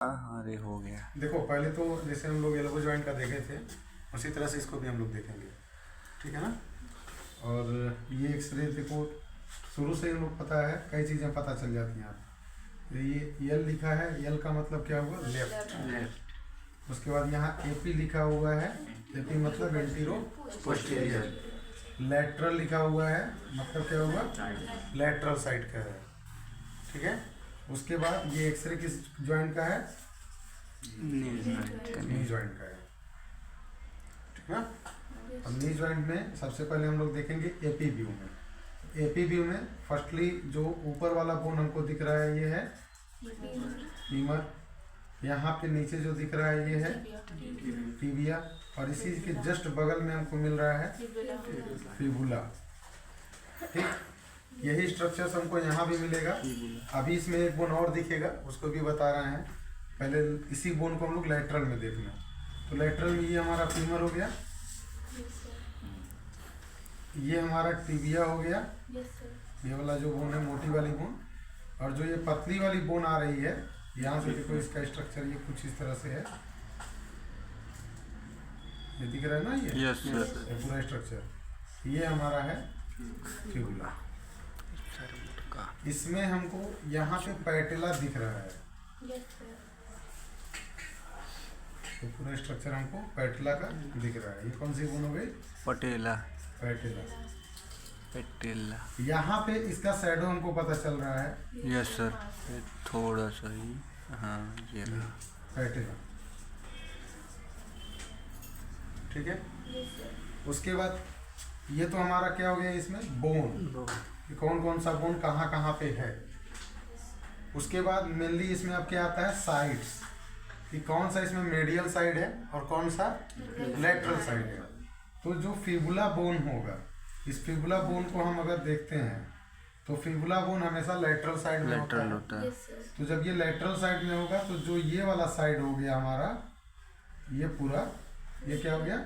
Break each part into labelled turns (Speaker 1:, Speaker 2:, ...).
Speaker 1: हाँ रे हो गया।
Speaker 2: देखो पहले तो जैसे हम लोग एल्बो जॉइंट का देखे थे उसी तरह से इसको भी हम लोग देखेंगे, ठीक है ना। और ये एक्सरे देखो शुरू से हम लोग पता है कई चीज़ें पता चल जाती हैं। ये यल लिखा है, यल का मतलब क्या हुआ? लेफ्ट। उसके बाद यहाँ एपी लिखा हुआ है, एपी मतलब एंटीरो पोस्टीरियर। लैटरल लिखा हुआ है मतलब क्या हुआ? लैटरल साइड का है, ठीक है। उसके बाद ये एक्सरे किस जॉइंट का है? नी जॉइंट का है, ठीक है। अब नी जॉइंट में सबसे पहले हम लोग देखेंगे एपी व्यू में। एपी व्यू में फर्स्टली जो ऊपर वाला बोन हमको दिख रहा है ये है फीमर। यहाँ पे नीचे जो दिख रहा है ये है टिबिया, और इसी के जस्ट बगल में हमको मिल रहा है फिबुला, ठीक। यही स्ट्रक्चर्स हमको यहाँ भी मिलेगा। अभी इसमें एक बोन और दिखेगा, उसको भी बता रहे हैं। पहले इसी बोन को हम लोग लैटरल में देखना। तो लैटरल में ये हमारा फीमर हो गया, ये हमारा टिबिया हो गया, ये वाला जो बोन है मोटी वाली बोन। और जो ये पतली वाली बोन आ रही है यहाँ से देखो, इसका स्ट्रक्चर ये कुछ इस तरह से है, ये दिख रहा है ना, ये पूरा स्ट्रक्चर ये हमारा है फिबुला। इसमें हमको यहाँ पे पैटेला दिख रहा है, तो पूरा स्ट्रक्चर हमको पैटेला का दिख रहा है। ये कौन सी बोन हो गई? पैटेला। यहाँ पे इसका शैडो हमको पता चल रहा है।
Speaker 1: यस सर, थोड़ा सा ही। हाँ ये
Speaker 2: पैटेला, ठीक है। उसके बाद ये तो हमारा क्या हो गया इसमें बोन, कि कौन कौन सा बोन कहाँ कहाँ पे है। उसके बाद मेनली इसमें अब क्या आता है? साइड्स, कि कौन सा इसमें मेडियल साइड है और कौन सा लेटरल साइड है। तो जो फिबुला बोन होगा, इस फिबुला बोन को हम अगर देखते हैं तो फिबुला बोन हमेशा लेटरल साइड में होता है। तो जब ये लेटरल साइड में होगा तो जो ये वाला साइड हो गया हमारा, ये पूरा ये क्या हो गया?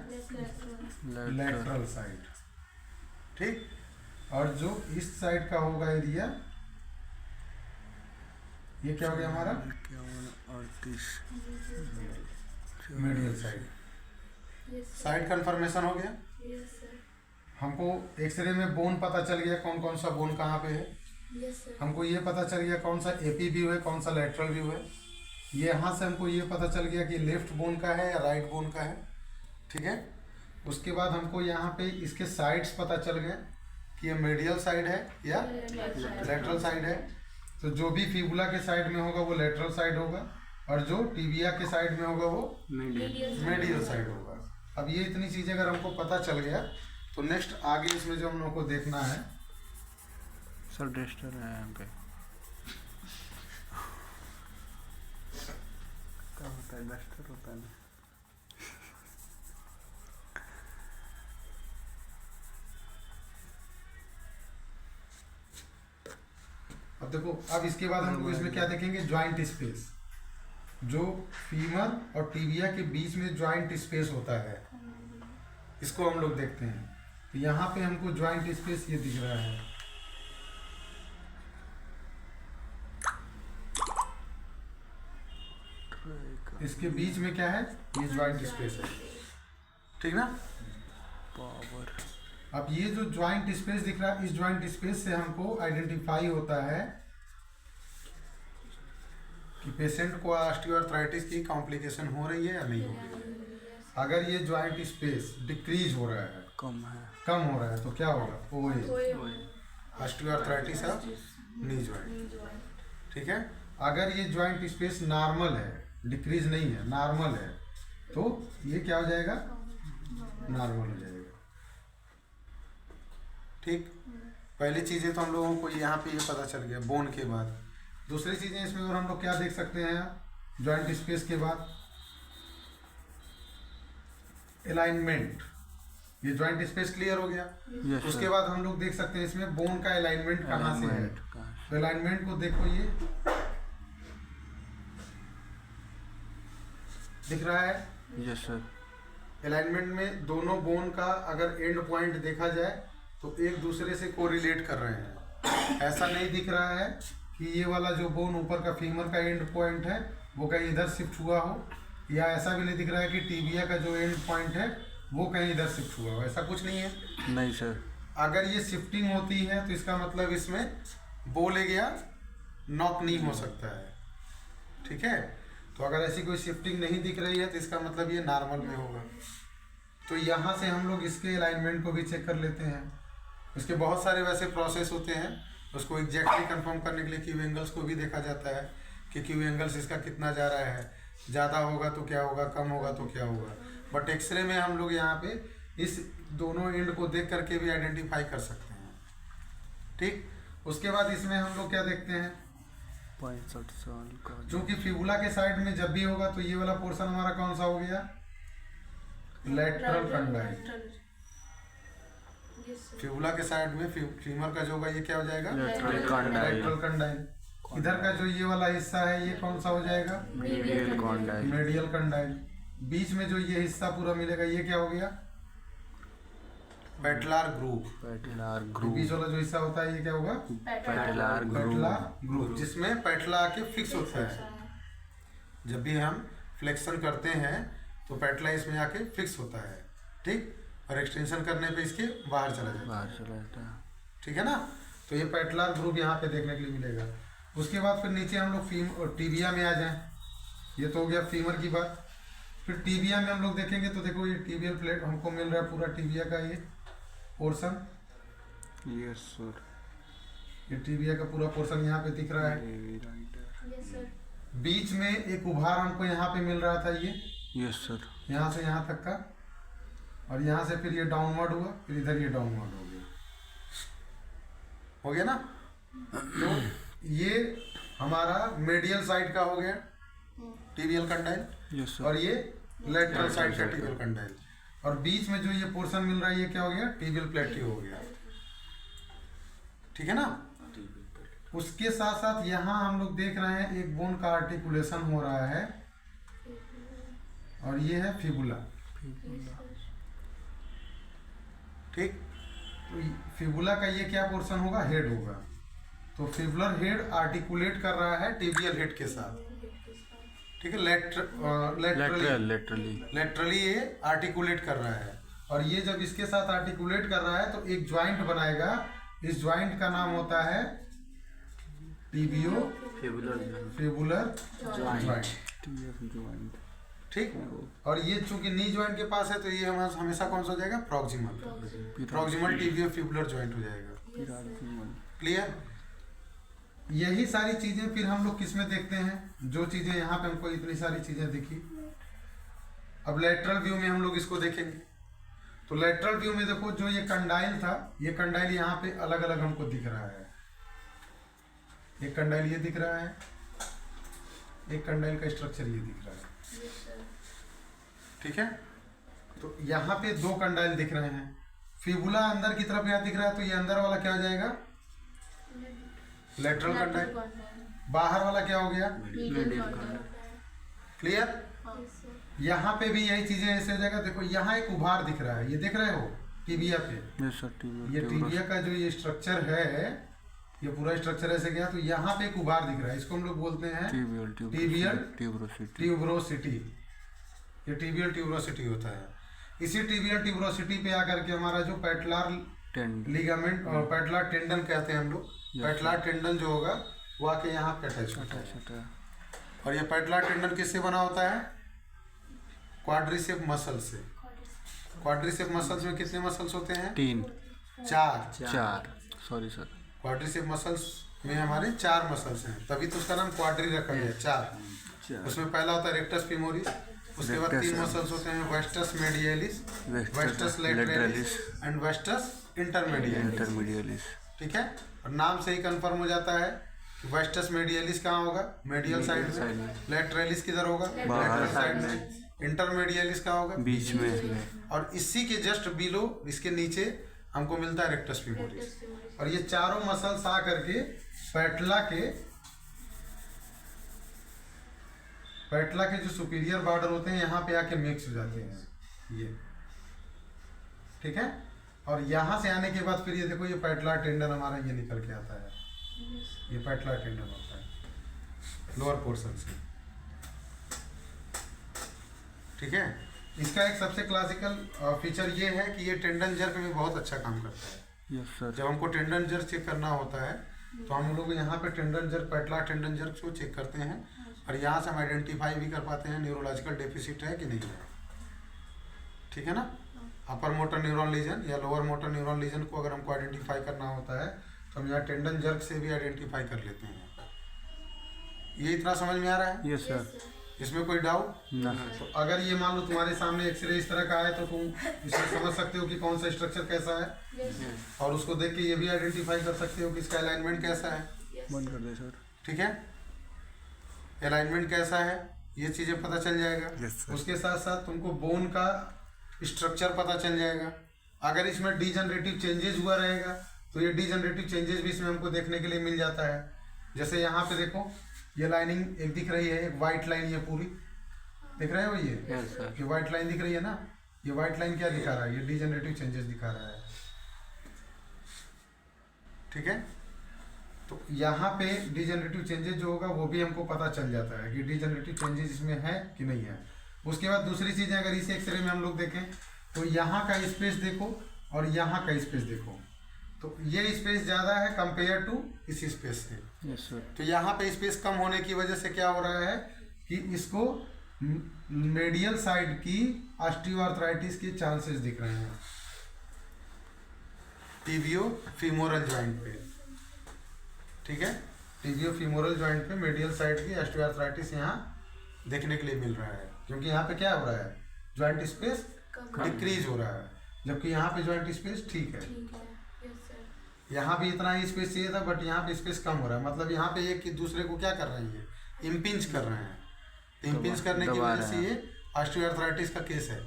Speaker 2: लेटरल साइड, ठीक। और जो इस साइड का होगा एरिया, ये क्या हो गया हमारा? Medial side. साइड कंफर्मेशन हो गया। हमको एक्सरे में बोन पता चल गया, कौन कौन सा बोन कहाँ पे है। हमको ये पता चल गया कौन सा एपी व्यू है, कौन सा लेटरल व्यू है। ये यहाँ से हमको ये पता चल गया कि लेफ्ट बोन का है या राइट बोन का है, ठीक है। उसके बाद हमको यहाँ पे इसके साइड्स पता चल गए कि ये मेडियल साइड है या लेटरल साइड है। तो जो भी फिबुला के साइड में होगा वो लेटरल साइड होगा, और जो टिबिया के साइड में होगा वो मेडियल साइड होगा। अब ये इतनी चीज़ें अगर हमको पता चल गया तो नेक्स्ट आगे इसमें जो हम लोग को देखना है
Speaker 1: सर, डस्टर है यहाँ पे। क्या होता है? डस्टर होता है ना।
Speaker 2: अब देखो, अब इसके बाद हम लोग इसमें क्या देखेंगे? Joint space. जो फीमर और टिबिया के बीच में जॉइंट स्पेस होता है, इसको हम लोग देखते हैं। तो यहाँ पे हमको जॉइंट स्पेस ये दिख रहा है, इसके बीच में क्या है? ये जॉइंट स्पेस है, ठीक ना।
Speaker 1: पावर।
Speaker 2: अब ये जो जॉइंट स्पेस दिख रहा है, इस जॉइंट स्पेस से हमको आइडेंटिफाई होता है कि पेशेंट को ऑस्टियोआर्थराइटिस की कॉम्प्लिकेशन हो रही है या नहीं हो रही है। अगर ये जॉइंट स्पेस डिक्रीज हो रहा है, कम हो रहा है, तो क्या होगा? ओए, ऑस्टियोआर्थराइटिस ऑफ नी जॉइंट, ठीक है। अगर ये जॉइंट स्पेस नॉर्मल है, डिक्रीज नहीं है, नॉर्मल है, तो ये क्या हो जाएगा? नॉर्मल हो जाएगा, ठीक। पहली चीज़ें तो हम लोगों को यहाँ पे ये पता चल गया बोन के बाद। दूसरी चीज़ें इसमें और हम लोग क्या देख सकते हैं जॉइंट स्पेस के बाद? अलाइनमेंट। ये जॉइंट स्पेस क्लियर हो गया। उसके बाद हम लोग देख सकते हैं इसमें बोन का अलाइनमेंट कहाँ से है। तो अलाइनमेंट को देखो, ये दिख रहा है।
Speaker 1: Yes sir.
Speaker 2: अलाइनमेंट में दोनों बोन का अगर एंड पॉइंट देखा जाए तो एक दूसरे से कोरिलेट कर रहे हैं। ऐसा नहीं दिख रहा है कि ये वाला जो बोन ऊपर का फीमर का एंड पॉइंट है वो कहीं इधर शिफ्ट हुआ हो, या ऐसा भी नहीं दिख रहा है कि टिबिया का जो एंड पॉइंट है वो कहीं इधर शिफ्ट हुआ हो, ऐसा कुछ नहीं है।
Speaker 1: नहीं सर।
Speaker 2: अगर ये शिफ्टिंग होती है तो इसका मतलब इसमें बो ले गया, नॉक नहीं हो सकता है, ठीक है। तो अगर ऐसी कोई शिफ्टिंग नहीं दिख रही है तो इसका मतलब ये नॉर्मल में होगा। तो यहाँ से हम लोग इसके अलाइनमेंट को भी चेक कर लेते हैं। उसके बहुत सारे वैसे प्रोसेस होते हैं, उसको एग्जैक्टली कंफर्म करने के लिए क्यू एंगल्स को भी देखा जाता है कि क्यू एंगल्स इसका कितना जा रहा है, ज़्यादा होगा तो क्या होगा, कम होगा तो क्या होगा। बट एक्सरे में हम लोग यहाँ पे इस दोनों एंड को देख करके भी आइडेंटिफाई कर सकते हैं, ठीक। उसके बाद इसमें हम लोग क्या देखते हैं,
Speaker 1: 65 साल का
Speaker 2: चूंकि फिबुला के साइड में जब भी होगा तो ये वाला पोर्शन हमारा कौन सा हो गया, लेटरल कंडाइल। फिबुला के साइड में फीमर का जो होगा ये क्या हो जाएगा, लेटरल कंडाइल। इधर का जो ये वाला हिस्सा है ये कौन सा हो जाएगा, मीडियल कंडाइल। बीच में जो ये हिस्सा पूरा मिलेगा ये क्या हो गया, पेटलार ग्रूव। बीच वाला जो हिस्सा होता है ये क्या होगा,
Speaker 1: पेटलार
Speaker 2: ग्रूव, जिसमें पेटला आके फिक्स होता है। जब भी हम फ्लेक्शन करते हैं तो पेटला इसमें आके फिक्स होता है, ठीक। और एक्सटेंशन करने पे इसके बाहर चला जाता है, ठीक है ना। तो ये पेटलार ग्रूव यहाँ पे देखने के लिए मिलेगा। उसके बाद फिर नीचे हम लोग टीबिया में आ जाएं, ये तो हो गया फीमर की बात। फिर टीबिया में हम लोग देखेंगे तो देखो ये टीबियल प्लेट हमको मिल रहा है, पूरा टीबिया का ये पोर्शन।
Speaker 1: Yes sir.
Speaker 2: ये टीबिया का पूरा पोर्शन यहाँ पे दिख रहा है। बीच में एक उभार हमको यहाँ पे मिल रहा था, ये
Speaker 1: यस सर,
Speaker 2: यहाँ से यहाँ तक का, और यहाँ से फिर ये डाउनवर्ड हुआ, फिर इधर ये डाउनवर्ड हो गया ना। तो ये हमारा मेडियल साइड का हो गया टिबियल कंडाइल,
Speaker 1: यस सर।
Speaker 2: और ये लेटरल साइड का टिबियल कंडाइल। और बीच में जो ये पोर्शन मिल रहा है ये क्या हो गया, टिबियल प्लेटियो हो गया, ठीक है ना। उसके साथ साथ यहाँ हम लोग देख रहे हैं एक बोन का आर्टिकुलेशन हो रहा है, और ये है फिबुला, ठीक। तो फिबुला का ये क्या पोर्शन होगा, हेड होगा। तो फिबुलर हेड आर्टिकुलेट कर रहा है टिबियल हेड के साथ, ठीक है। लेटरली ये आर्टिकुलेट कर रहा है, और ये जब इसके साथ आर्टिकुलेट कर रहा है तो एक ज्वाइंट बनाएगा। इस ज्वाइंट का नाम होता है टिबियो फिबुलर ज्वाइंट, ठीक। और ये चूंकि नी ज्वाइंट के पास है तो ये हमेशा कौन सा हो जाएगा, प्रॉक्सिमल टिबियो फिबुलर ज्वाइंट हो जाएगा, क्लियर। यही सारी चीजें फिर हम लोग किस में देखते हैं, जो चीजें यहाँ पे हमको इतनी सारी चीजें दिखी। अब लेटरल व्यू में हम लोग इसको देखेंगे। तो लेटरल व्यू में देखो जो ये कंडाइल था, ये कंडाइल यहाँ पे अलग अलग हमको दिख रहा है। एक कंडाइल ये दिख रहा है, एक कंडाइल का स्ट्रक्चर ये दिख रहा है, ठीक है। तो यहाँ पे दो कंडाइल दिख रहे हैं। फिबुला अंदर की तरफ यहाँ दिख रहा है, तो ये अंदर वाला क्या हो जाएगा, लेटरल कंडाइल। बाहर वाला क्या हो गया, क्लियर। यहाँ पे भी यही चीजें ऐसे हो जाएगा। देखो यहाँ एक उभार दिख रहा है, ये देख रहे हो टिबिया पे, ये टिबिया का जो ये स्ट्रक्चर है, ये पूरा स्ट्रक्चर ऐसे गया, तो यहाँ पे एक उभार दिख रहा है, इसको हम लोग बोलते हैं टिबियल ट्यूब्रोसिटी। ये टिबियल ट्यूब्रोसिटी होता है। इसी टिबियल ट्यूब्रोसिटी पे आकर के हमारा जो पेटलार लिगामेंट और पेटलार टेंडन कहते हैं हम लोग, पेटलार टेंडन जो होगा वो आके यहाँ पे अटैच होता है। और ये पेटलार टेंडन किससे बना होता है, क्वाड्रिसेप मसल से। क्वाड्रिसेप मसल्स में कितने मसल्स होते हैं,
Speaker 1: 3 4 सॉरी सर।
Speaker 2: क्वाड्रिसेप मसल्स में हमारे 4 मसल्स हैं, तभी तो उसका नाम क्वाड्री रखा गया, 4। उसमें पहला होता है रेक्टस फीमोरिस, उसके बाद 3 मसल्स होते हैं, vastus medialis, vastus lateralis and vastus intermedialis, ठीक है। और नाम से ही कंफर्म हो जाता है कि वेस्टस मेडियलिस कहाँ होगा, मेडियल साइड में। लेटरलिस किधर होगा, लेटरल साइड में। इंटरमीडियलिस कहाँ होगा,
Speaker 1: बीच में।
Speaker 2: और इसी के जस्ट बिलो, इसके नीचे हमको मिलता है रेक्टस फीमोरिस। और ये चारों मसल्स आ करके पेटला के जो सुपीरियर बॉर्डर होते हैं यहाँ पे आके मिक्स हो जाते हैं, ये, ठीक है। और यहाँ से आने के बाद फिर ये देखो ये पेटलार टेंडन हमारा ये निकल के आता है, ये पेटलार टेंडन होता है लोअर पोर्शन से, ठीक है। इसका एक सबसे क्लासिकल फीचर ये है कि ये टेंडन जर्क में बहुत अच्छा काम करता है।
Speaker 1: Yes sir.
Speaker 2: जब हमको टेंडन जर्क चेक करना होता है तो हम लोग यहाँ पे टेंडन जर्क, पेटला टेंडन जर्क को चेक करते हैं और यहाँ से हम आइडेंटिफाई भी कर पाते हैं न्यूरोलॉजिकल डेफिसिट है कि नहीं है, ठीक है ना। अपर मोटर न्यूरॉन लीजन या लोअर मोटर न्यूरॉन लीजन को अगर हमको आइडेंटिफाई करना होता है तो हम यहाँ टेंडन जर्क से भी आइडेंटिफाई कर लेते हैं। ये इतना समझ में आ रहा है?
Speaker 1: Yes sir.
Speaker 2: इसमें कोई डाउट
Speaker 1: ना।
Speaker 2: तो अगर ये मान लो तुम्हारे सामने एक्सरे इस तरह का है तो तुम इसमें समझ सकते हो कि कौन सा स्ट्रक्चर कैसा है और उसको देख के ये भी आइडेंटिफाई कर सकते हो कि इसका अलाइनमेंट कैसा है।
Speaker 1: बंद कर दे सर।
Speaker 2: ठीक है, अलाइनमेंट कैसा है ये चीज़ें पता चल जाएगा।
Speaker 1: Yes, sir.
Speaker 2: उसके साथ साथ तुमको बोन का स्ट्रक्चर पता चल जाएगा। अगर इसमें डीजनरेटिव चेंजेस हुआ रहेगा तो ये डीजनरेटिव चेंजेस भी इसमें हमको देखने के लिए मिल जाता है। जैसे यहाँ पे देखो ये लाइनिंग एक दिख रही है, एक वाइट लाइन ये पूरी दिख रहे हो ये
Speaker 1: Yes, sir.
Speaker 2: ये वाइट लाइन दिख रही है ना, ये वाइट लाइन क्या दिखा रहा है? ये डीजनरेटिव चेंजेस दिखा रहा है। ठीक है, तो यहाँ पे डीजनरेटिव चेंजेस जो होगा वो भी हमको पता चल जाता है कि डीजनरेटिव चेंजेस इसमें है कि नहीं है। उसके बाद दूसरी चीज़ें अगर इस एक्सरे में हम लोग देखें तो यहाँ का स्पेस देखो और यहाँ का स्पेस देखो, तो ये स्पेस ज़्यादा है कंपेयर टू इस स्पेस से।
Speaker 1: Yes sir.
Speaker 2: तो यहाँ पे स्पेस कम होने की वजह से क्या हो रहा है कि इसको मेडियल साइड की ऑस्टियोआर्थराइटिस के चांसेस दिख रहे हैं टिबियो फीमोरल जॉइंट पे। ठीक है, टिबियो फीमोरल जॉइंट पे मेडियल साइड की ऑस्टियोआर्थराइटिस यहाँ देखने के लिए मिल रहा है, क्योंकि यहाँ पे क्या हो रहा है, जॉइंट स्पेस डिक्रीज हो रहा है, जबकि यहाँ पे जॉइंट स्पेस ठीक है। यहाँ भी इतना ही स्पेस चाहिए था बट यहाँ पे स्पेस कम हो रहा है, मतलब यहाँ पे एक दूसरे को क्या कर रही है, इम्पिंच कर रहे हैं। तो इम्पिंच करने की वजह से ये ऑस्टियोआर्थराइटिस का केस है।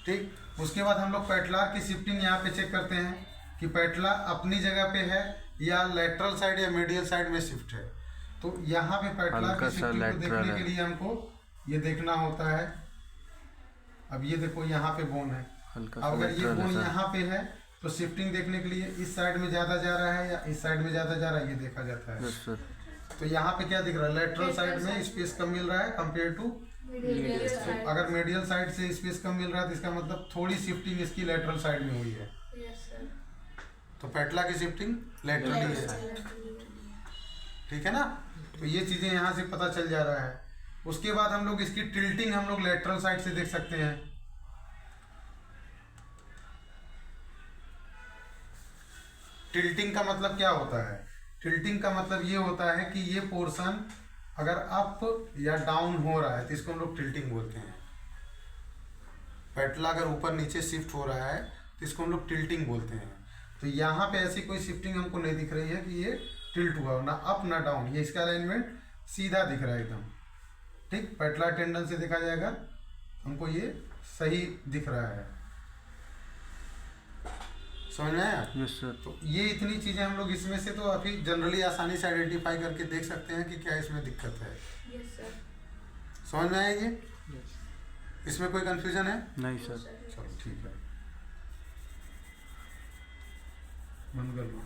Speaker 2: ठीक, उसके बाद हम लोग पेटलार की शिफ्टिंग यहाँ पे चेक करते हैं कि पेटला अपनी जगह पे है या लेटरल साइड या मीडियल साइड में शिफ्ट है। तो यहाँ पे पेटलार की शिफ्टिंग को देखने के लिए हमको ये देखना होता है। अब ये देखो यहाँ पे बोन है, अब अगर ये बोन यहाँ पे है तो शिफ्टिंग देखने के लिए इस साइड में ज़्यादा जा रहा है या इस साइड में ज़्यादा जा रहा है ये देखा जाता है।
Speaker 1: Yes sir.
Speaker 2: तो यहाँ पे क्या दिख रहा है, लेटरल साइड में स्पेस कम मिल रहा है कंपेयर टू अगर मीडियल साइड से स्पेस कम मिल रहा है तो इसका मतलब थोड़ी शिफ्टिंग इसकी लेटरल साइड में हुई है। तो पेटला की शिफ्टिंग लेटरली है। ठीक है ना, तो ये चीज़ें यहाँ से पता चल जा रहा है। उसके बाद हम लोग इसकी टिल्टिंग हम लोग लेटरल साइड से देख सकते हैं। टिल्टिंग का मतलब क्या होता है, टिल्टिंग का मतलब ये होता है कि ये पोर्शन अगर अप या डाउन हो रहा है तो इसको हम लोग टिल्टिंग बोलते हैं। पेटला अगर ऊपर नीचे शिफ्ट हो रहा है तो इसको हम लोग टिल्टिंग बोलते हैं। तो यहाँ पे ऐसी कोई शिफ्टिंग हमको नहीं दिख रही है कि ये टिल्ट हुआ, ना अप ना डाउन, ये इसका अलाइनमेंट सीधा दिख रहा है एकदम। ठीक, पेटला टेंडन से देखा जाएगा हमको ये सही दिख रहा है। समझ में आया?
Speaker 1: Yes sir.
Speaker 2: तो ये इतनी चीज़ें हम लोग इसमें से तो अभी जनरली आसानी से आइडेंटिफाई करके देख सकते हैं कि क्या इसमें दिक्कत है।
Speaker 3: Yes sir.
Speaker 2: समझ में आया ये? इसमें कोई कंफ्यूजन है?
Speaker 1: नहीं सर।
Speaker 2: चलो ठीक है, बंद कर लो।